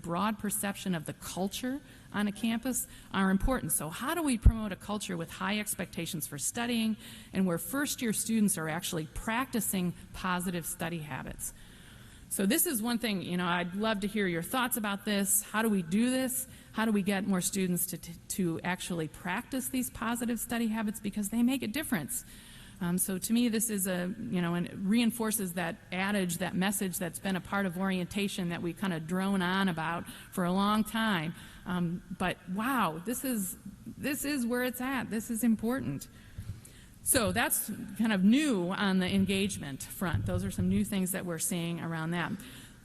broad perception of the culture on a campus are important. So how do we promote a culture with high expectations for studying and where first-year students are actually practicing positive study habits? So this is one thing, I'd love to hear your thoughts about this. How do we do this? How do we get more students to actually practice these positive study habits, because they make a difference? So to me, this is and it reinforces that adage, that message that's been a part of orientation that we kind of drone on about for a long time. But wow, this is where it's at. This is important. So that's kind of new on the engagement front. Those are some new things that we're seeing around that.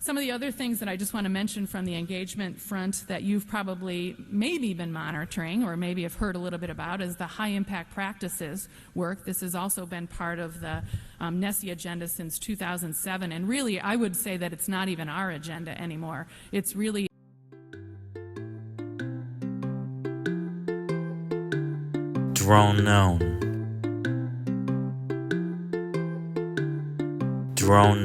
Some of the other things that I just want to mention from the engagement front that you've probably maybe been monitoring or maybe have heard a little bit about is the high impact practices work. This has also been part of the NESI agenda since 2007, and really I would say that it's not even our agenda anymore. It's really droʊn. droʊn.